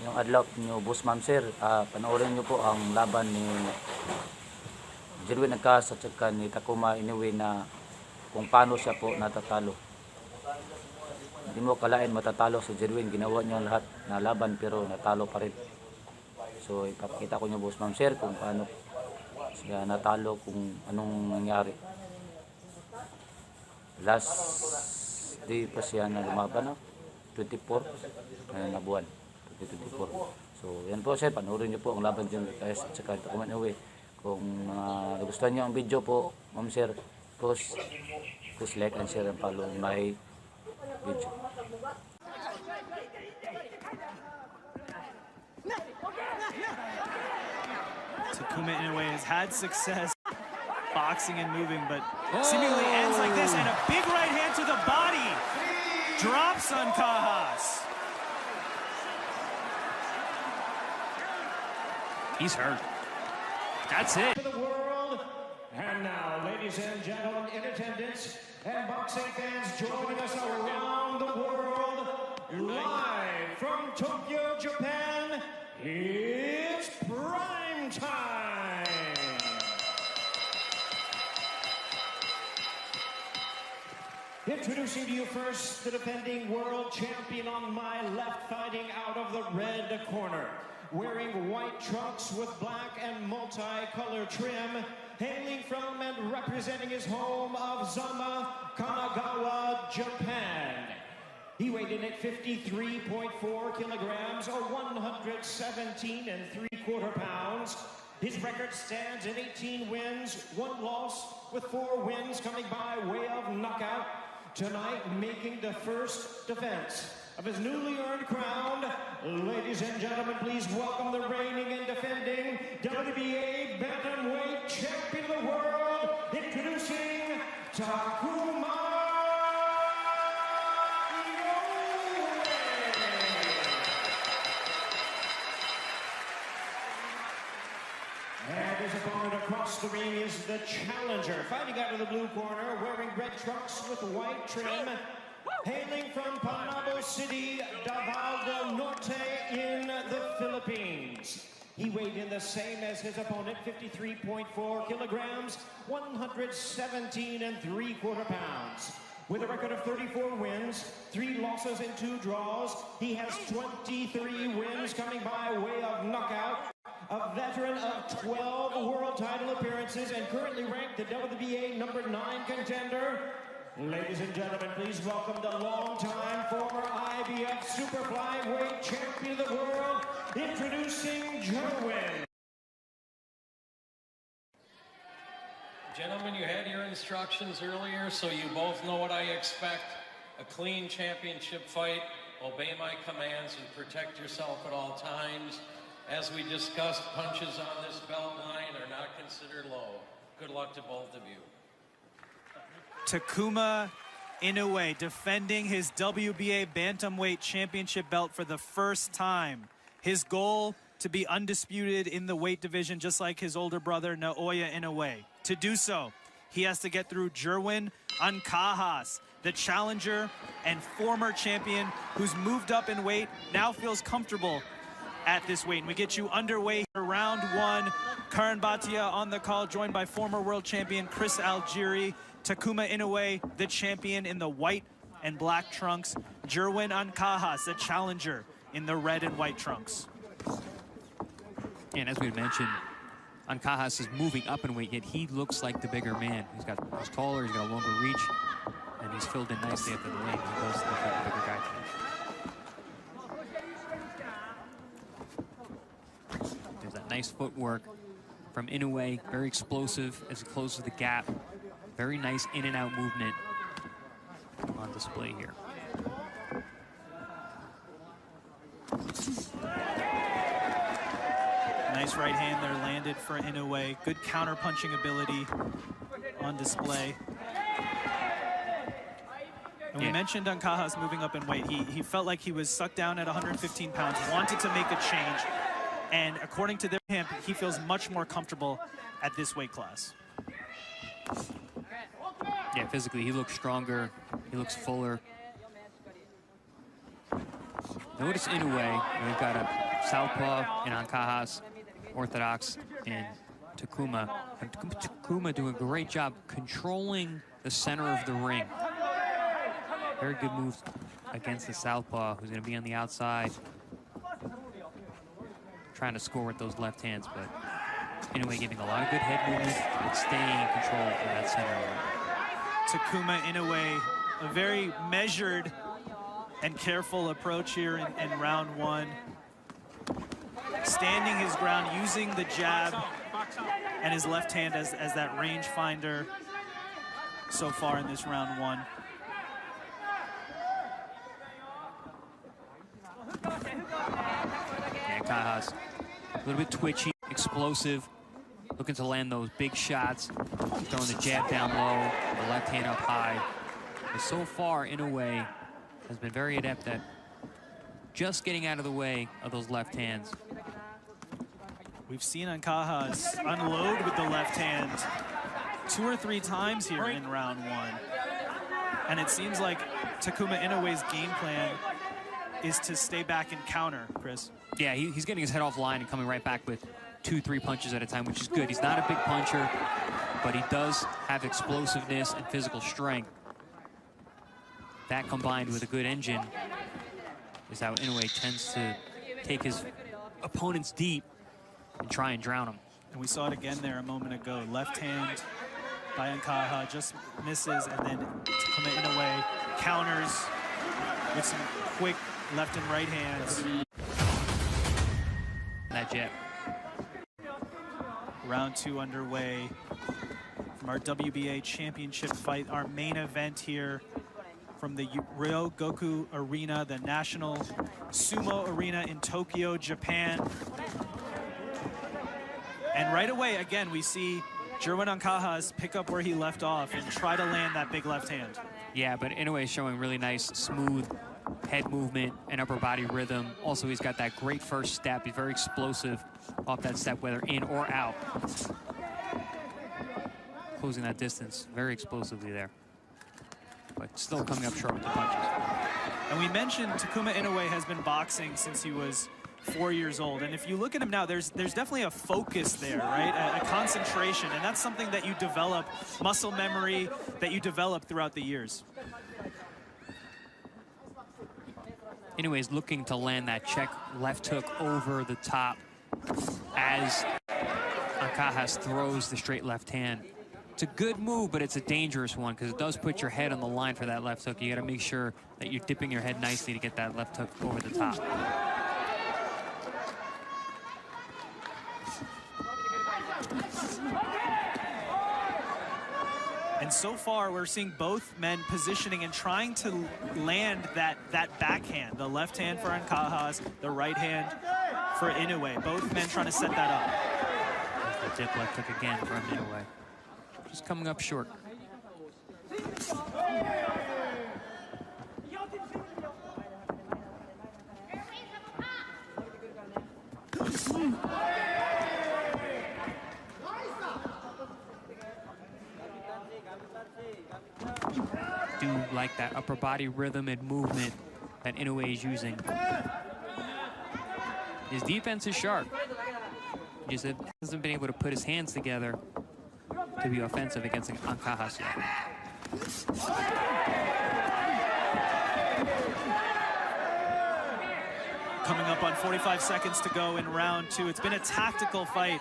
Yung adlaw nyo, Boss Ma'am Sir, panoorin nyo po ang laban ni Jerwen Angcajas at saka ni Tacoma Inui na kung paano siya po natatalo. Hindi mo kalain matatalo si Jerwen, ginawa niya lahat na laban pero natalo pa rin. So ipapakita ko nyo, Boss Ma'am Sir, kung paano siya natalo, kung anong nangyari. Last day pa siya na lumaban, 24 na buwan, 2024. So yan po sir, panoorin niyo po ang laban dyan at saka Tacoma Inui. Kung nagustuhan niyo ang video po, Ma'am Sir, please like and share and follow my video. Tacoma Inui has had success boxing and moving, but seemingly ends like this, and a big right hand to the body drops Angcajas. He's hurt. That's it. To the world. And now, ladies and gentlemen in attendance and boxing fans joining us around the world, live from Tokyo, Japan, it's prime time. Introducing to you first the defending world champion on my left, fighting out of the red corner. Wearing white trunks with black and multi-color trim, hailing from and representing his home of Zama, Kanagawa, Japan. He weighed in at 53.4 kilograms, or 117 3/4 pounds. His record stands at 18 wins, 1 loss, with 4 wins coming by way of knockout. Tonight, making the first defense of his newly earned crown, ladies and gentlemen, please welcome the reigning and defending WBA Bantamweight Champion of the World, introducing Tacoma Inui. And his opponent across the ring is the challenger, fighting out of the blue corner, wearing red trunks with white trim, hailing from Panabo City, Davao del Norte in the Philippines. He weighed in the same as his opponent, 53.4 kilograms, 117 3/4 pounds. With a record of 34 wins, 3 losses and 2 draws, he has 23 wins coming by way of knockout. A veteran of 12 world title appearances and currently ranked the WBA #9 contender. Ladies and gentlemen, please welcome the longtime former IBF Super Flyweight Champion of the World, introducing Jerwen. Gentlemen, you had your instructions earlier, so you both know what I expect. A clean championship fight, obey my commands, and protect yourself at all times. As we discussed, punches on this belt line are not considered low. Good luck to both of you. Tacoma Inui defending his WBA Bantamweight Championship belt for the first time. His goal, to be undisputed in the weight division, just like his older brother Naoya Inoue. To do so, he has to get through Jerwen Angcajas, the challenger and former champion who's moved up in weight, now feels comfortable at this weight. And we get you underway here, round 1. Karan Bhatia on the call, joined by former world champion Chris Algieri. Tacoma Inui, the champion in the white and black trunks. Jerwen Angcajas, the challenger in the red and white trunks. And as we mentioned, Angcajas is moving up in weight, yet he looks like the bigger man. He's taller, he's got a longer reach, and he's filled in nicely at the leg. He does look like the bigger guy. There's that nice footwork from Inui, very explosive as he closes the gap. Very nice in and out movement on display here. Nice right hand there landed for Inui. Good counter punching ability on display. And we mentioned Angcajas moving up in weight. He felt like he was sucked down at 115 pounds, wanted to make a change. And according to him, he feels much more comfortable at this weight class. Yeah, physically he looks stronger, he looks fuller. Notice Inui, we've got a southpaw in Angcajas, orthodox in Tacoma. And Tacoma doing a great job controlling the center of the ring. Very good move against the southpaw, who's going to be on the outside, trying to score with those left hands, but Inui giving a lot of good head movement and staying in control of that center of the ring. Tacoma Inui, a very measured and careful approach here in round one. Standing his ground, using the jab and his left hand as that range finder so far in this round one. Angcajas, a little bit twitchy, explosive, looking to land those big shots, throwing the jab down low, the left hand up high. But so far, Inui has been very adept at just getting out of the way of those left hands. We've seen Angcajas unload with the left hand 2 or 3 times here in round one. And it seems like Tacoma Inui's game plan is to stay back and counter, Chris. Yeah, he's getting his head off line and coming right back with 2-3 punches at a time, which is good. He's not a big puncher, but he does have explosiveness and physical strength. That combined with a good engine is how Inui tends to take his opponents deep and try and drown them. And we saw it again there a moment ago. Left hand by Angcajas just misses, and then Tacoma Inui counters with some quick left and right hands. That jab. Round 2 underway from our WBA championship fight, our main event here from the Ryogoku Arena, the National Sumo Arena in Tokyo, Japan. And right away, again, we see Jerwen Angcajas pick up where he left off and try to land that big left hand. Yeah, but Inui is showing really nice, smooth head movement and upper body rhythm. Also, he's got that great first step. He's very explosive off that step, whether in or out. Closing that distance very explosively there, but still coming up short with the punches. And we mentioned Tacoma Inui has been boxing since he was 4 years old. And if you look at him now, there's definitely a focus there, right? A concentration. And that's something that you develop, muscle memory that you develop throughout the years. Anyways, looking to land that check left hook over the top as Angcajas throws the straight left hand. It's a good move, but it's a dangerous one because it does put your head on the line for that left hook. You got to make sure that you're dipping your head nicely to get that left hook over the top. And so far, we're seeing both men positioning and trying to land that backhand. The left hand for Angcajas, the right hand for Inui. Both men trying to set that up. There's the dip left hook again from Inui. Just coming up short. Do like that upper body rhythm and movement that Inui is using. His defense is sharp. He just hasn't been able to put his hands together to be offensive against Angcajas yet. Coming up on 45 seconds to go in round 2. It's been a tactical fight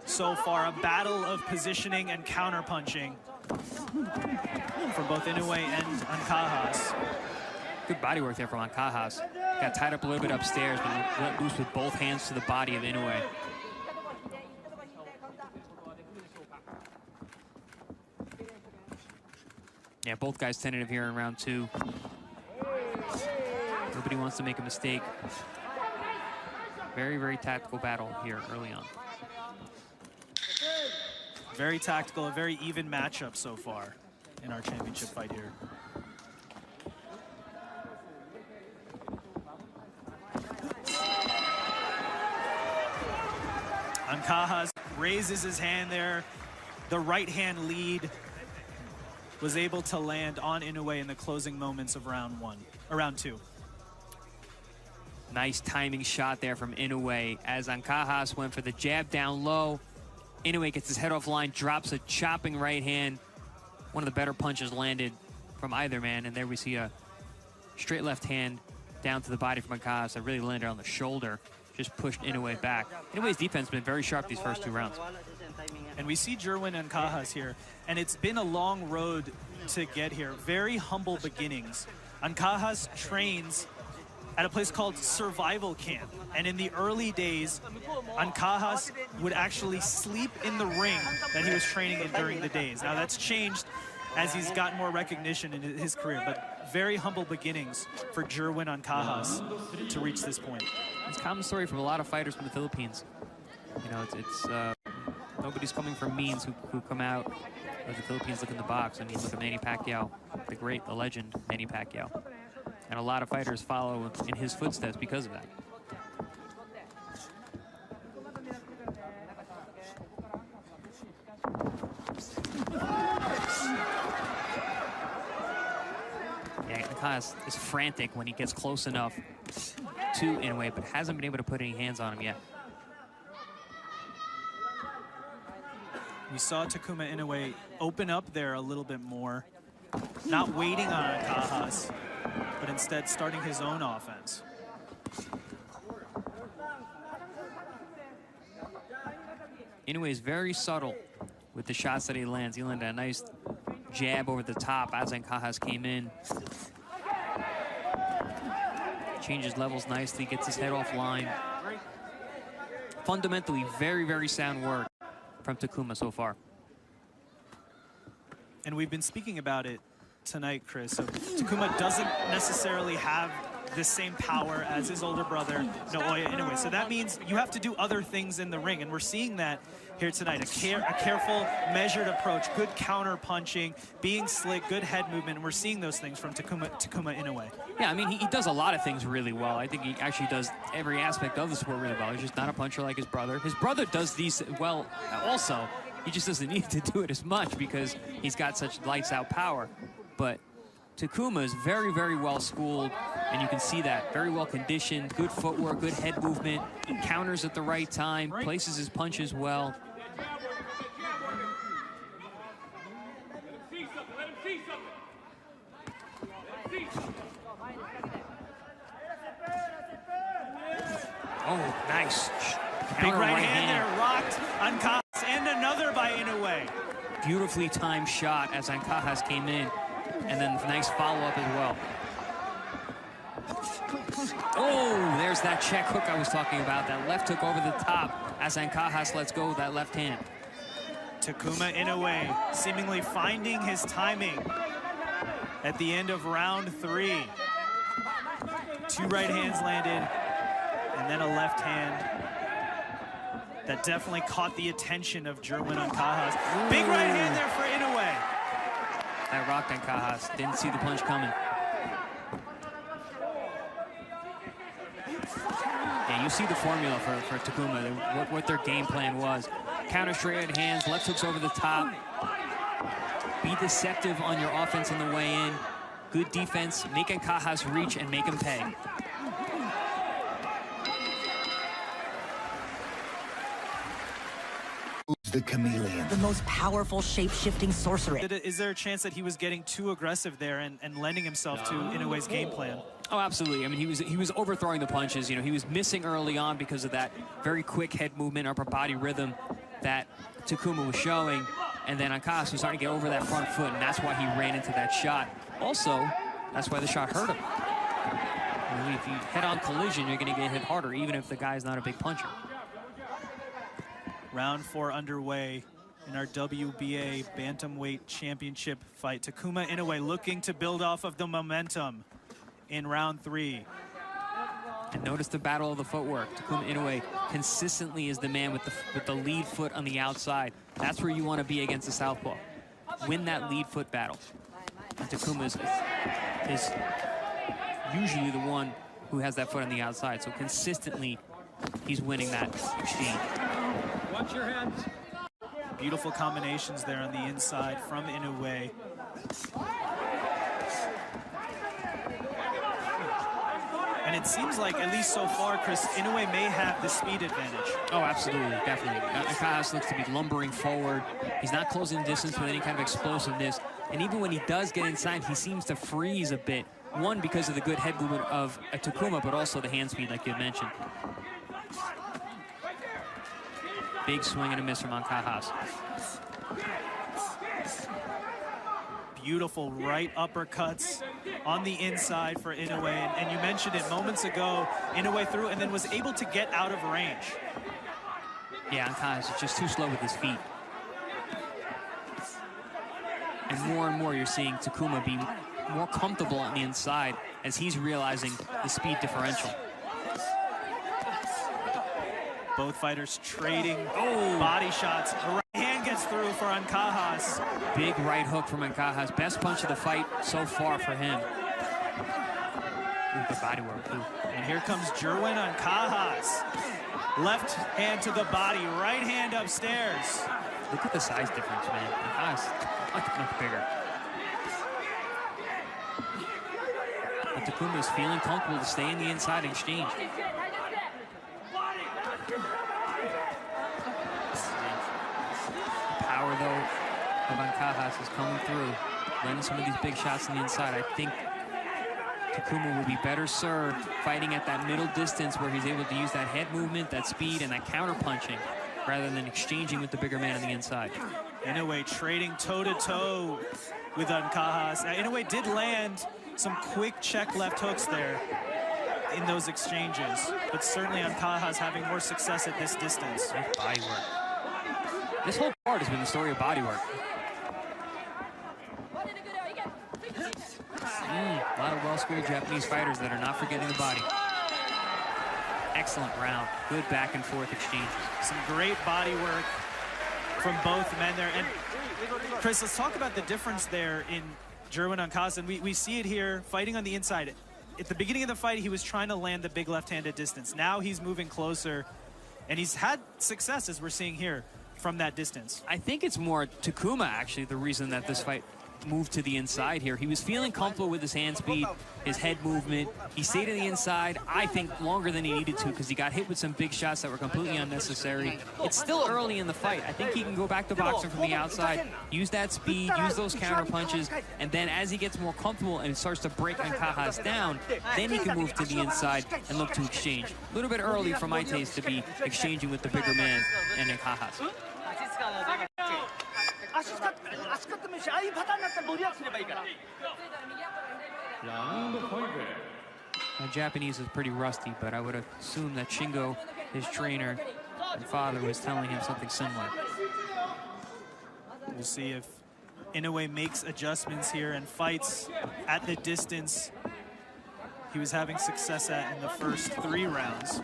so far, a battle of positioning and counter-punching from both Inui and Angcajas. Good body work there from Angcajas. Got tied up a little bit upstairs, but let loose with both hands to the body of Inui. Yeah, both guys tentative here in round 2. Nobody wants to make a mistake. Very, very tactical battle here early on. Very tactical, a very even matchup so far in our championship fight here. Angcajas raises his hand there. The right hand lead was able to land on Inui in the closing moments of round 2. Nice timing shot there from Inui as Angcajas went for the jab down low. Inui gets his head off line, drops a chopping right hand. One of the better punches landed from either man, and there we see a straight left hand down to the body from Angcajas that really landed on the shoulder, just pushed Inui back. Inui's defense has been very sharp these first 2 rounds. And we see Jerwen and Angcajas here, and it's been a long road to get here. Very humble beginnings. Angcajas trains at a place called Survival Camp. And in the early days, Angcajas would actually sleep in the ring that he was training in during the days. Now that's changed as he's gotten more recognition in his career, but very humble beginnings for Jerwen Angcajas to reach this point. It's a common story from a lot of fighters from the Philippines. You know, it's nobody's coming from means who come out of the Philippines looking to box. I mean, look at Manny Pacquiao, the great, the legend, Manny Pacquiao. And a lot of fighters follow in his footsteps because of that. Yeah, Angcajas is frantic when he gets close enough to Inui, but hasn't been able to put any hands on him yet. We saw Tacoma Inui open up there a little bit more, not waiting on Angcajas, but instead starting his own offense. Inui is very subtle with the shots that he lands. He landed a nice jab over the top as Angcajas came in. Changes levels nicely, gets his head off line. Fundamentally, very, very sound work from Tacoma so far. And we've been speaking about it tonight, Chris. So Tacoma doesn't necessarily have the same power as his older brother, Naoya Inoue. So that means you have to do other things in the ring, and we're seeing that here tonight. A careful, measured approach, good counter punching, being slick, good head movement, and we're seeing those things from Tacoma Inoue. Yeah, I mean, he does a lot of things really well. I think he actually does every aspect of the sport really well. He's just not a puncher like his brother. His brother does these well also. He just doesn't need to do it as much because he's got such lights-out power. But Tacoma is very, very well schooled, and you can see that. Very well conditioned, good footwork, good head movement, counters at the right time, places his punches well. Oh, nice. Big right hand there, rocked Angcajas, and another by Inui. Beautifully timed shot as Angcajas came in, and then nice follow-up as well. Oh, there's that check hook I was talking about. That left hook over the top as Angcajas lets go with that left hand. Tacoma Inui seemingly finding his timing at the end of round 3. 2 right hands landed, and then a left hand that definitely caught the attention of Jerwen Angcajas. Big right hand there for Inui. That rocked Angcajas. Didn't see the punch coming. Yeah, you see the formula for Tacoma, what their game plan was. Counter straight hands, left hooks over the top. Be deceptive on your offense on the way in. Good defense, make Angcajas reach and make him pay. The chameleon, the most powerful shape-shifting sorcerer. Is there a chance that he was getting too aggressive there and lending himself to Inui's game plan? Oh, absolutely. I mean, he was overthrowing the punches. You know, he was missing early on because of that very quick head movement, upper body rhythm that Tacoma was showing. And then Angcajas was starting to get over that front foot, and that's why he ran into that shot. Also, that's why the shot hurt him. I mean, if you head-on collision, you're going to get hit harder, even if the guy's not a big puncher. Round 4 underway in our WBA Bantamweight Championship fight. Tacoma Inui looking to build off of the momentum in round 3. And notice the battle of the footwork. Tacoma Inui consistently is the man with the lead foot on the outside. That's where you want to be against the southpaw. Win that lead foot battle. And Tacoma is usually the one who has that foot on the outside. So consistently, he's winning that exchange. Watch your hands. Beautiful combinations there on the inside from Inui. And it seems like, at least so far, Chris, Inui may have the speed advantage. Oh, absolutely, definitely. Angcajas looks to be lumbering forward. He's not closing the distance with any kind of explosiveness. And even when he does get inside, he seems to freeze a bit. One, because of the good head movement of Tacoma, but also the hand speed, like you mentioned. Big swing and a miss from Angcajas. Beautiful right uppercuts on the inside for Inui. And you mentioned it moments ago, Inui threw and then was able to get out of range. Yeah, Angcajas is just too slow with his feet. And more you're seeing Tacoma be more comfortable on the inside as he's realizing the speed differential. Both fighters trading body shots. A right hand gets through for Angcajas. Big right hook from Angcajas. Best punch of the fight so far for him. Good body work, too. And here comes Jerwen Angcajas. Left hand to the body, right hand upstairs. Look at the size difference, man. Angcajas much bigger. But Tacoma is feeling comfortable to stay in the inside exchange. Power, though, of Angcajas is coming through, landing some of these big shots on the inside. I think Tacoma will be better served fighting at that middle distance where he's able to use that head movement, that speed, and that counter punching rather than exchanging with the bigger man on the inside. Inui trading toe-to-toe with Angcajas. Now, Inui did land some quick check left hooks there in those exchanges, but certainly Angcajas having more success at this distance. Body work. This whole part has been the story of body work. A lot of well-schooled Japanese fighters that are not forgetting the body. Excellent round. Good back and forth exchanges. Some great body work from both men there. And Chris, let's talk about the difference there in Jerwen Angcajas. And we see it here fighting on the inside. At the beginning of the fight, he was trying to land the big left hand at distance. Now he's moving closer, and he's had success, as we're seeing here, from that distance. I think it's more Tacoma, actually, the reason that this fight moved to the inside here. He was feeling comfortable with his hand speed, his head movement. He stayed on the inside, I think, longer than he needed to because he got hit with some big shots that were completely unnecessary. It's still early in the fight. I think he can go back to boxing from the outside, use that speed, use those counter punches, and then as he gets more comfortable and starts to break Angcajas down, then he can move to the inside and look to exchange. A little bit early for my taste to be exchanging with the bigger man and Angcajas. My Japanese is pretty rusty, but I would assume that Shingo, his trainer and father, was telling him something similar. We'll see if Inui makes adjustments here and fights at the distance he was having success at in the first 3 rounds.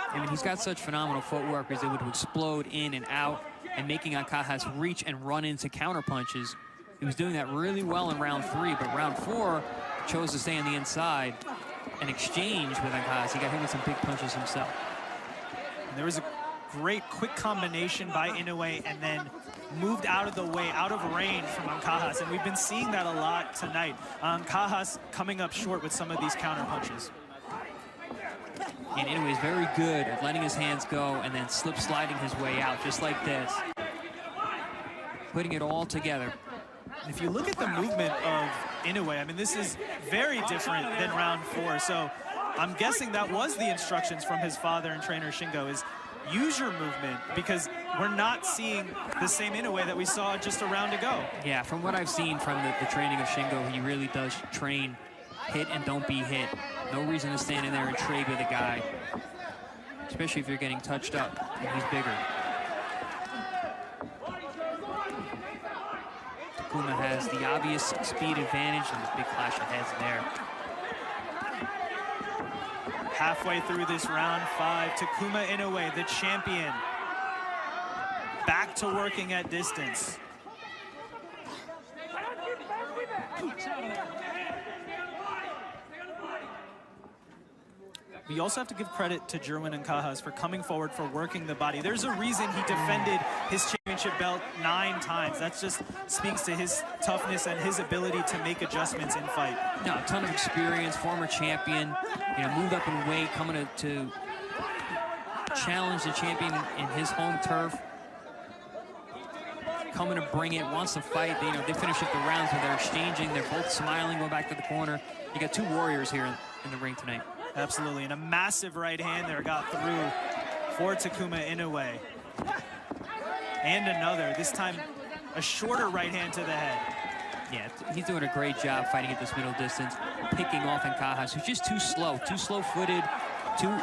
I mean, he's got such phenomenal footwork. He's able to explode in and out and making Angcajas reach and run into counter punches. He was doing that really well in round 3, but round 4 chose to stay on the inside and exchange with Angcajas. He got hit with some big punches himself. And there was a great quick combination by Inui and then moved out of the way, out of range from Angcajas. And we've been seeing that a lot tonight. Angcajas coming up short with some of these counter punches. And Inui is very good at letting his hands go and then slip sliding his way out, just like this. Putting it all together. And if you look at the movement of Inui, I mean, this is very different than round 4. So I'm guessing that was the instructions from his father and trainer Shingo, is use your movement, because we're not seeing the same Inui that we saw just a round ago. Yeah, from what I've seen from the training of Shingo, he really does train hit and don't be hit. No reason to stand in there and trade with a guy, especially if you're getting touched up and he's bigger. Tacoma has the obvious speed advantage and this big clash of heads there. Halfway through this round 5, Tacoma Inui, the champion, back to working at distance. But you also have to give credit to Jerwen Angcajas for coming forward, for working the body. There's a reason he defended his championship belt 9 times. That just speaks to his toughness and his ability to make adjustments in fight. No, a ton of experience, former champion, you know, moved up in weight, coming to challenge the champion in his home turf. Coming to bring it, wants to fight. They, you know, they finish up the rounds where they're exchanging. They're both smiling, going back to the corner. You got 2 warriors here in the ring tonight. Absolutely, and a massive right hand there got through for Tacoma Inui. And another, this time a shorter right hand to the head. Yeah, he's doing a great job fighting at this middle distance, picking off Angcajas, who's just too slow-footed, too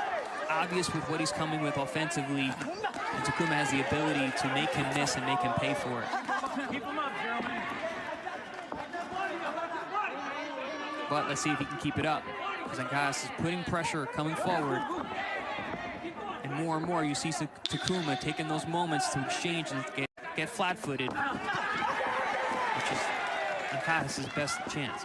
obvious with what he's coming with offensively. And Tacoma has the ability to make him miss and make him pay for it. Keep him up, Jerwen. But let's see if he can keep it up. Because Angcajas is putting pressure, coming forward. And more you see Tacoma taking those moments to exchange and get flat-footed, which is Angcajas' best chance.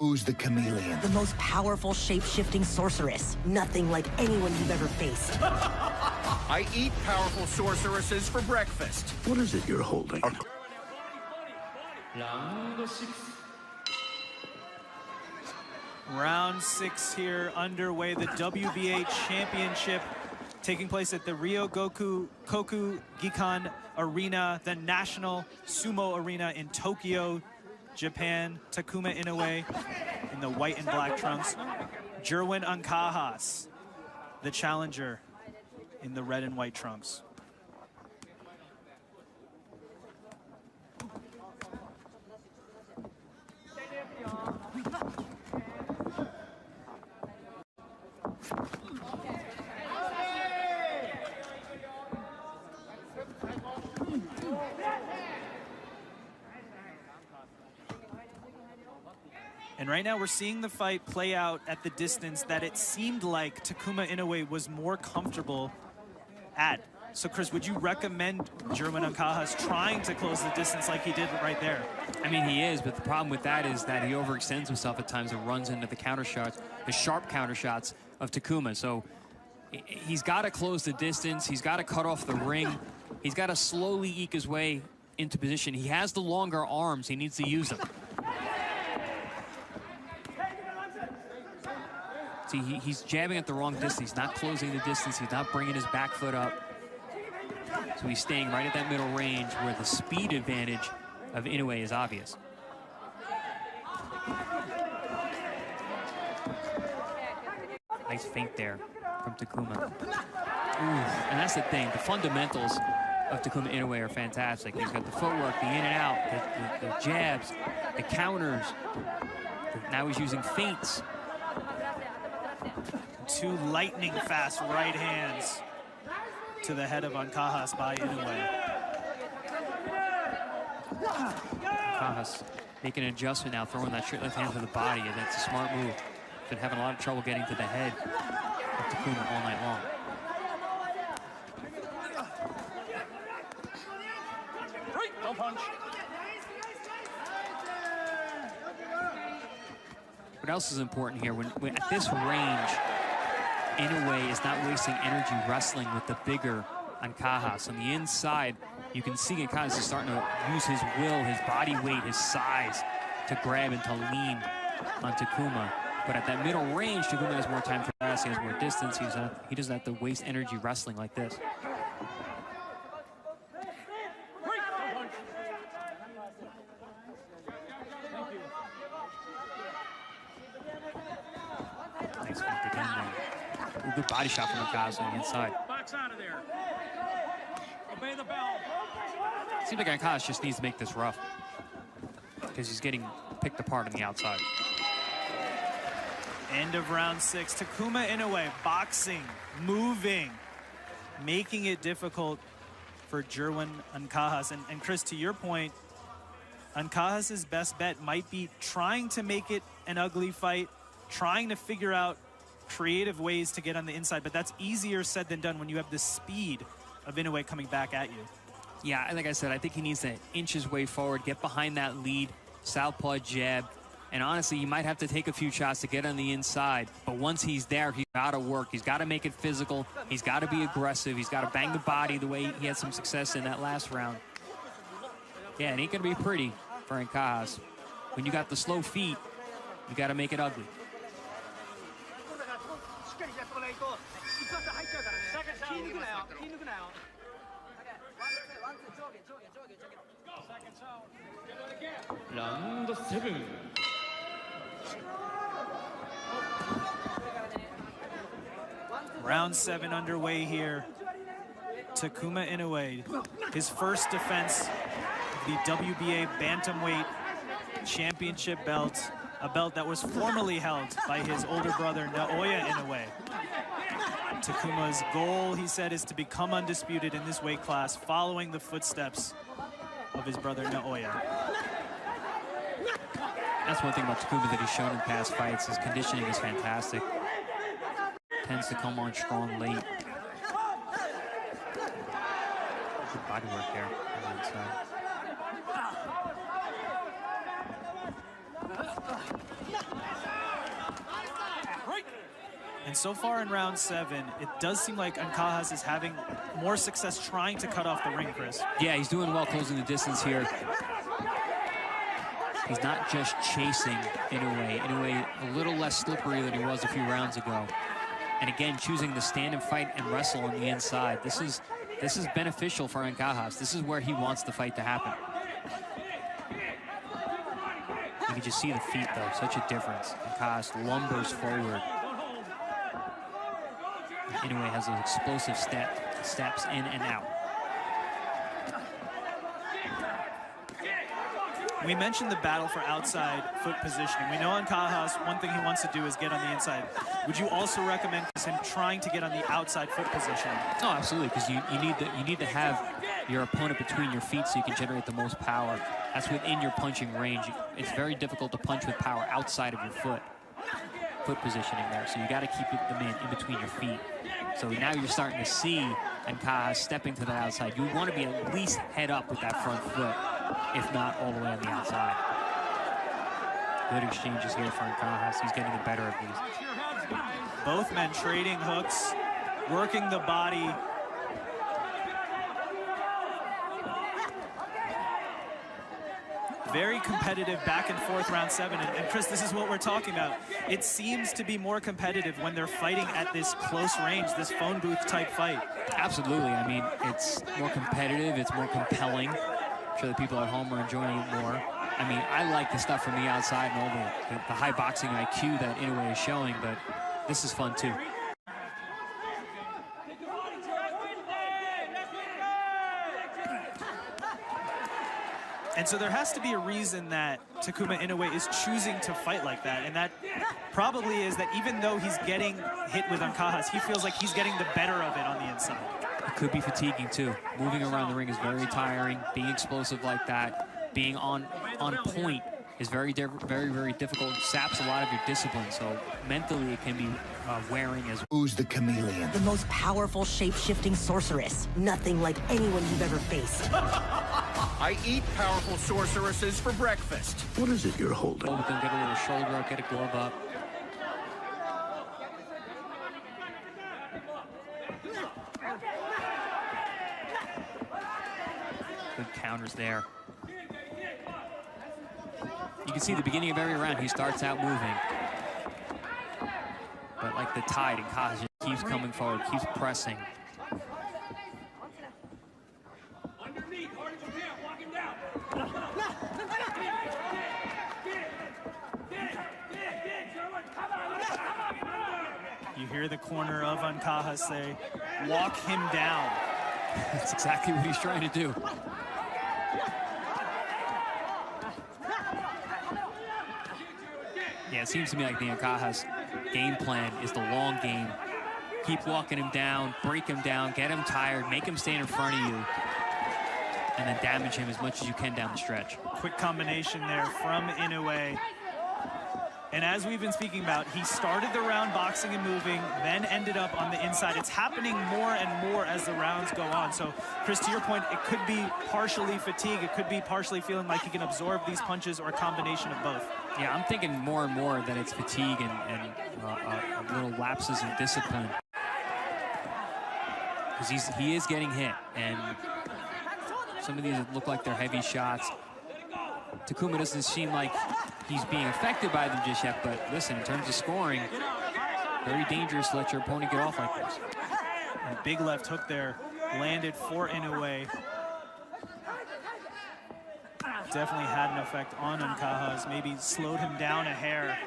Who's the chameleon? The most powerful shape-shifting sorceress. Nothing like anyone you've ever faced. I eat powerful sorceresses for breakfast. What is it you're holding? Round 6 here underway. The WBA Championship taking place at the Ryogoku Gikan Arena, the National Sumo Arena in Tokyo, Japan. Tacoma Inui in the white and black trunks. Jerwen Angcajas, the challenger, in the red and white trunks. And right now we're seeing the fight play out at the distance that it seemed like Tacoma Inui was more comfortable at. So Chris, would you recommend Jerwen Angcajas trying to close the distance like he did right there? I mean, he is, but the problem with that is that he overextends himself at times and runs into the counter shots, the sharp counter shots of Tacoma. So he's got to close the distance. He's got to cut off the ring. He's got to slowly eke his way into position. He has the longer arms. He needs to use them. See, he's jabbing at the wrong distance. He's not closing the distance. He's not bringing his back foot up. So he's staying right at that middle range where the speed advantage of Inui is obvious. Nice feint there from Tacoma. Ooh, and that's the thing. The fundamentals of Tacoma Inui are fantastic. He's got the footwork, the in and out, the jabs, the counters. Now he's using feints. 2 lightning fast right hands to the head of Angcajas by Inui. Angcajas making an adjustment now, throwing that straight left hand to the body, and that's a smart move. Been having a lot of trouble getting to the head of Tacoma all night long. Don't punch. What else is important here? When at this range, Inui is not wasting energy wrestling with the bigger Angcajas. On the inside, you can see Angcajas is starting to use his will, his body weight, his size to grab and to lean on Tacoma. But at that middle range, Tacoma has more time to pass. He has more distance. He doesn't have to waste energy wrestling like this. Nice feint again there. Ooh, good body shot from Angcajas on the inside. Box out of there. Obey the bell. Seems like Angcajas just needs to make this rough because he's getting picked apart on the outside. End of round 6. Tacoma Inui boxing, moving, making it difficult for Jerwen Angcajas. And Chris, to your point, Angcajas' best bet might be trying to make it an ugly fight, trying to figure out creative ways to get on the inside, but that's easier said than done when you have the speed of Inui coming back at you. Yeah, like I said, I think he needs to inch his way forward, get behind that lead, southpaw jab. And honestly, he might have to take a few shots to get on the inside. But once he's there, he's got to work. He's got to make it physical. He's got to be aggressive. He's got to bang the body the way he had some success in that last round. Yeah, it ain't going to be pretty for Angcajas. When you got the slow feet, you got to make it ugly. Round 7. Round 7 underway here. Tacoma Inui, his first defense of the WBA Bantamweight Championship belt, a belt that was formerly held by his older brother Naoya Inui. Takuma's goal, he said, is to become undisputed in this weight class, following the footsteps of his brother Naoya. That's one thing about Tacoma that he's shown in past fights. His conditioning is fantastic. Tends to come on strong late. Good body work there on the inside. And so far in round 7, it does seem like Angcajas is having more success trying to cut off the ring, Chris. Yeah, he's doing well closing the distance here. He's not just chasing Inui. Inui a little less slippery than he was a few rounds ago. And again, choosing to stand and fight and wrestle on the inside. This is beneficial for Angcajas. This is where he wants the fight to happen. You can just see the feet, though. Such a difference. Angcajas lumbers forward. Inui has those explosive steps in and out. We mentioned the battle for outside foot positioning. We know Angcajas, one thing he wants to do is get on the inside. Would you also recommend him trying to get on the outside foot position? No, absolutely, because you need to have your opponent between your feet so you can generate the most power. That's within your punching range. It's very difficult to punch with power outside of your foot positioning there. So you got to keep the man in between your feet. So now you're starting to see Angcajas stepping to the outside. You want to be at least head up with that front foot, if not all the way on the outside. Good exchanges here for Angcajas. He's getting the better of these. Both men trading hooks, working the body. Very competitive back and forth round 7. And Chris, this is what we're talking about. It seems to be more competitive when they're fighting at this close range, this phone booth type fight. Absolutely. I mean, it's more competitive. It's more compelling. I'm sure the people at home are enjoying it more. I mean, I like the stuff from the outside and all the high boxing IQ that Inui is showing, but this is fun too. And so there has to be a reason that Tacoma Inui is choosing to fight like that. And that probably is that even though he's getting hit with Angcajas, he feels like he's getting the better of it on the inside. It could be fatiguing too. Moving around the ring is very tiring. Being explosive like that, being on point is very difficult. It saps a lot of your discipline. So mentally it can be wearing as well. Who's the chameleon? The most powerful shape-shifting sorceress. Nothing like anyone you've ever faced. I eat powerful sorceresses for breakfast. What is it you're holding? Get a little shoulder up, get a glove up. Good counters there. You can see the beginning of every round, he starts out moving. But like the tide, Angcajas keeps coming forward, keeps pressing. You hear the corner of Angcajas say, walk him down. That's exactly what he's trying to do. Yeah, it seems to me like the Angcajas game plan is the long game. Keep walking him down, break him down, get him tired, make him stand in front of you, and then damage him as much as you can down the stretch. Quick combination there from Inui. And as we've been speaking about, he started the round boxing and moving, then ended up on the inside. It's happening more and more as the rounds go on. So, Chris, to your point, it could be partially fatigue. It could be partially feeling like he can absorb these punches or a combination of both. Yeah, I'm thinking more and more that it's fatigue and little lapses in discipline. Because he is getting hit, and some of these look like they're heavy shots. Tacoma doesn't seem like he's being affected by them just yet, but listen, in terms of scoring, very dangerous to let your opponent get off like this. And a big left hook there landed for Inui. Definitely had an effect on Angcajas, maybe slowed him down a hair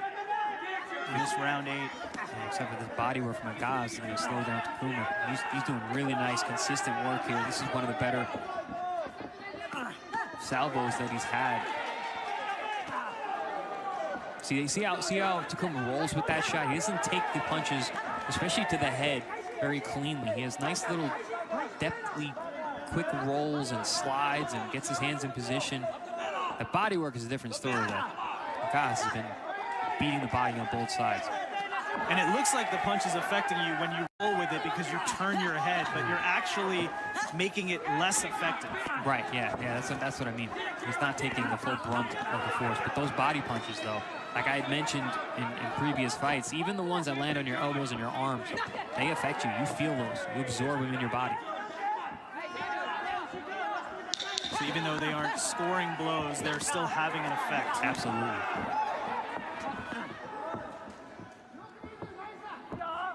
in this round 8. Yeah, except for this body work from Angcajas, he's going to slow down Tacoma. He's doing really nice, consistent work here. This is one of the better salvos that he's had. See how Tacoma rolls with that shot? He doesn't take the punches, especially to the head, very cleanly. He has nice little deftly quick rolls and slides and gets his hands in position. The body work is a different story, though. Angcajas has been beating the body on both sides. And it looks like the punch is affecting you when you roll with it because you turn your head, but you're actually making it less effective. Right, yeah, that's what I mean. He's not taking the full brunt of the force, but those body punches, though, like I had mentioned in previous fights, even the ones that land on your elbows and your arms, they affect you. You feel those. You absorb them in your body. So even though they aren't scoring blows, they're still having an effect. Absolutely.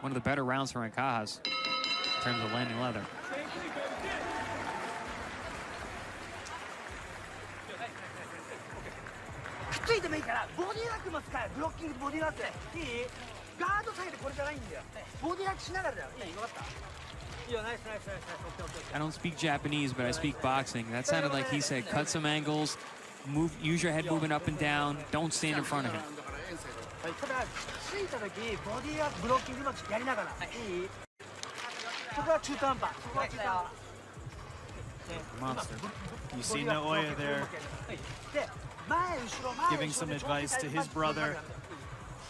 One of the better rounds for Angcajas in terms of landing leather. I don't speak Japanese, but I speak boxing. That sounded like he said, cut some angles, use your head moving up and down, don't stand in front of him. Monster. You see Naoya there giving some advice to his brother.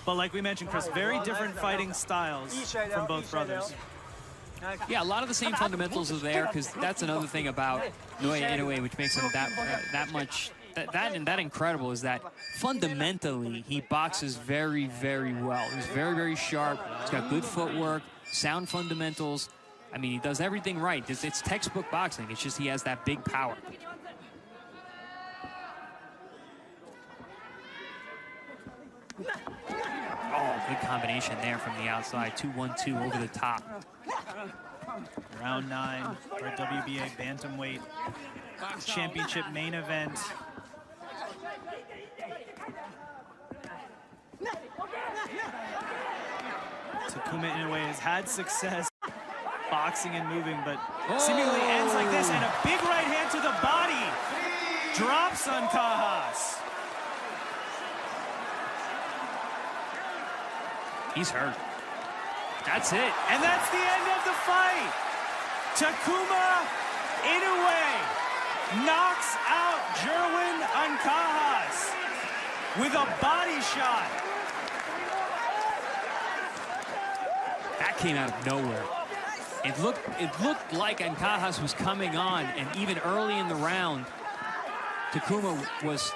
But like we mentioned, Chris, very different fighting styles from both brothers. Yeah, a lot of the same fundamentals are there, because that's another thing about Inui, which makes him that incredible, is that fundamentally he boxes very, very well. He's very, very sharp. He's got good footwork, sound fundamentals. I mean, he does everything right. It's textbook boxing. It's just he has that big power. Oh, good combination there from the outside. 2-1-2 over the top. Round 9 for WBA Bantamweight Championship main event. Tacoma Inui has had success boxing and moving, but seemingly ends like this, and a big right hand to the body drops Angcajas. He's hurt. That's it. And that's the end of the fight. Tacoma Inui knocks out Jerwen Angcajas with a body shot. That came out of nowhere. It looked like Angcajas was coming on, and even early in the round, Tacoma was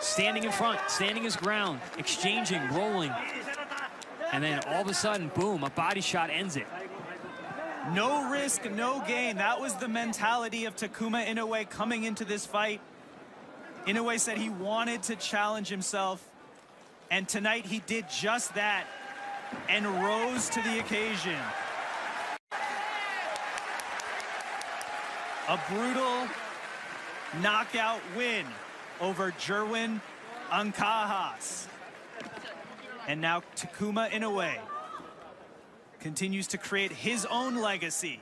standing in front, standing his ground, exchanging, rolling. And then all of a sudden, boom, a body shot ends it. No risk, no gain. That was the mentality of Tacoma Inui coming into this fight. Inui said he wanted to challenge himself, and tonight he did just that and rose to the occasion. A brutal knockout win over Jerwen Angcajas. And now Tacoma Inui continues to create his own legacy.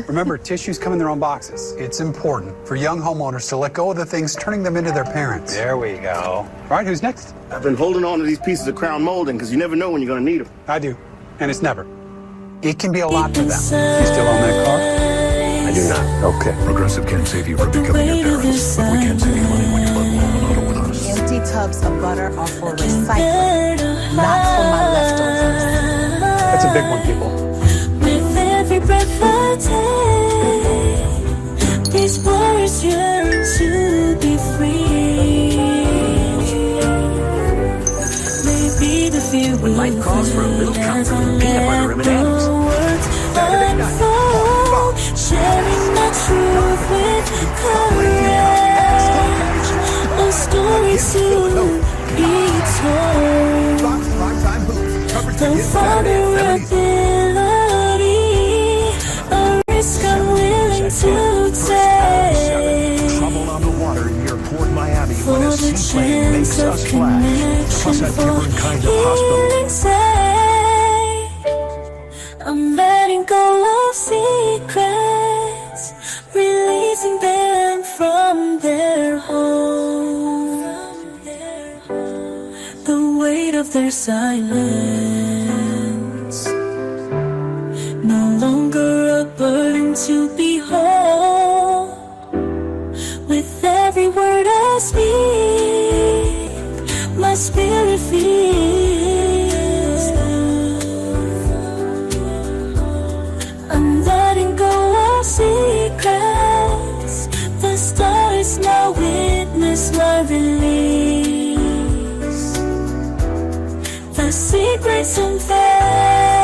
Remember, tissues come in their own boxes. It's important for young homeowners to let go of the things turning them into their parents. There we go. All right, who's next? I've been holding on to these pieces of crown molding because you never know when you're going to need them. I do, and it's never. It can be a lot for them. You still own that car? I do not. Okay. Progressive can save you from becoming your parents, but we can't save you money when you let Auto with us. tubs of butter are for recycling, not for my leftovers. That's a big one, people. With every breath I take, these words yearn to be free. Maybe the fear we life calls for a little comfort and peanut butter M&Ms. unfold, sharing my truth with courage, a story to be told. The vulnerability, a risk I'm willing to take. Trouble on the water near Port Miami For when a the seaplane makes chance us of flash. Plus a connection, for different kind of hospital. healing sake. I'm letting go of secrets, releasing them from their home. The weight of their silence, no longer a burden to behold. With every word I speak, my spirit feels. I'm letting go of secrets. The stars now witness my release. The secrets unveiled.